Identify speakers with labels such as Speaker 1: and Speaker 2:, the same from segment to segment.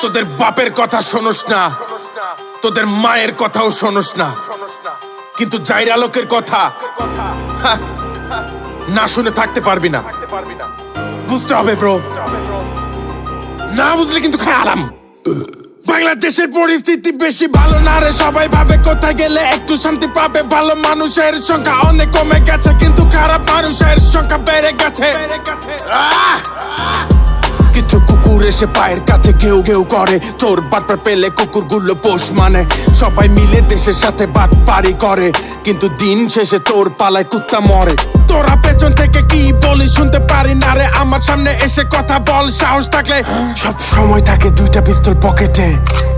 Speaker 1: তোদের বাপের কথা শোনস না, তোদের মায়ের কথাও শোনস না, কিন্তু জাইরা লোকের কথা না শুনে থাকতে পারবি না। বুঝতে হবে ব্রো, না বুঝলে কিন্তু খায়ালাম। বাংলাদেশের পরিস্থিতি বেশি ভালো না রে, সবাই ভাবে কোথায় গেলে একটু শান্তি পাবে। ভালো মানুষের সংখ্যা অনেক কমে গেছে, কিন্তু খারাপ মানুষের সংখ্যা বেড়ে গেছে। কিছু কুকুর এসে পায়ের কাছে ঘেউ ঘেউ করে, চোর বাটপার পেলে কুকুরগুলো পোষ মানে। সবাই মিলে দেশের সাথে বাটপারি করে, কিন্তু দিন শেষে চোর পালায় কুত্তা মরে। তোরা পেছন থেকে কি বলি শুনতে পারি না রে, আমার সামনে এসে কথা বল সাহস থাকলে। সব সময় থাকে দুইটা পিস্তল পকেটে,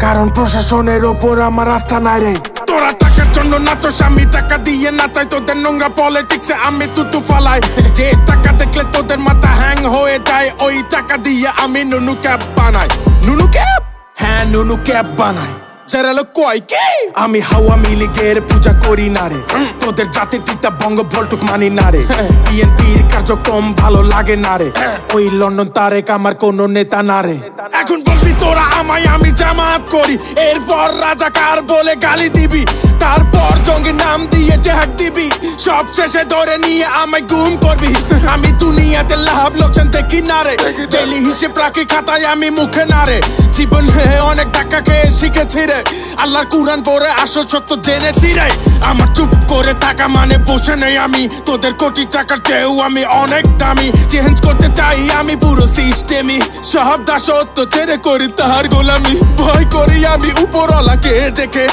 Speaker 1: কারণ প্রশাসনের ওপর আমার আস্থা নাই রে। তোরা টাকার জন্য নাচস, আমি টাকা দিয়ে নাচাই। তোদের নোংরা পলিটিক্সে আমি তুতু ফালাই। যে টাকা দেখলে তোদের মাথা হ্যাং হয়ে যায়, ওই টাকা দিয়ে আমি নুনু ক্যাপ বানাই। নুনু ক্যাপ? হ্যাঁ, নুনু ক্যাপ বানাই। আমি হাওয়া লীগের পূজা করি না রে, তোদের জাতির পিতা বঙ্গবন্ধুক মানি না রে। বিএনপির কার্যক্রম ভালো লাগে না রে, ওই লন্ডন তারেক আমার কোনো নেতা না রে। এখন বলবি তোরা আমায় আমি জামাত করি, এরপর রাজাকার বলে গালি দিবি, তারপর জঙ্গির নাম দিয়ে ট্যাগ দিবি, সব শেষে ধরে নিয়ে আমায় গুম করবি। আমি দুনিয়াতে লাভ লোকসান দেখি না রে, ডেইলি হিসেব রাখি খাতায় আমি মুখে না রে। জীবনে অনেক টাকা খেয়ে শিখেছি রে, আল্লাহর কুরআন পড়ে আসল সত্য জেনেছি রে। আমার চুপ করে টাকা মানে বসে নেই আমি, তোদের কোটি টাকার চেয়েও আমি অনেক দামি। চেঞ্জ করতে চাই আমি পুরো সিস্টেমই, সব দাসত্ব ছেড়ে করি তাহার গোলামি। ভয় করি আমি উপরওয়ালাকে দেখে,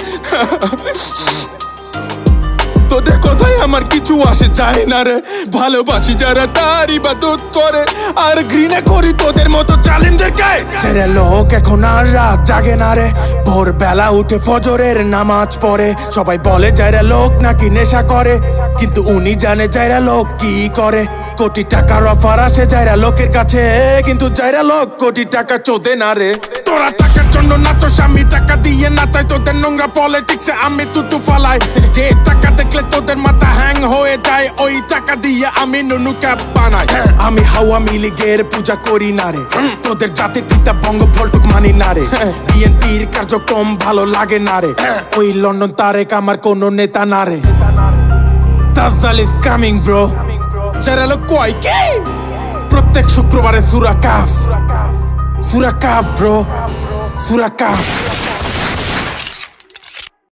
Speaker 1: তোদের কথায় আমার কিছু আসে যায় না রে। ভালোবাসি যারা তার ইবাদত করে, আর ঘৃণা করি তোদের মতো জালিমদেরকে। ছেড়ে লোক এখন আর রাত জাগে না রে, ভোরবেলা উঠে ফজরের নামাজ পড়ে। সবাই বলে যাইরা লোক নাকি নেশা করে, কিন্তু উনি জানে যাইরা লোক কি করে। কোটি টাকার অফার আসে যাইরা লোকের কাছে, কিন্তু যাইরা লোক কোটি টাকা চোদে না রে। তোরা টাকার জন্য নাচস, আমি টাকা দিয়ে নাচাই। তোদের নোংরা পলিটিক্সে আমি তুতু ফালাই। যে টাকা দেখলে তোদের মাথা হ্যাং হয়ে যায়, ওই টাকা দিয়ে আমি নুনু ক্যাপ বানাই। আমি হাওয়া লীগের পূজা করি না রে, তোদের জাতির পিতা বঙ্গবন্ধুক মানি না রে। বিএনপির কার্যক্রম ভালো লাগে না রে, ওই লন্ডন তারেক আমার কোনো নেতা না রে। দাজ্জাল ইজ কামিং ব্রো, চেরালো কয় কে? প্রত্যেক শুক্রবারে সূরা কাফ, সূরা কাফ ব্রো, সূরা কাফ।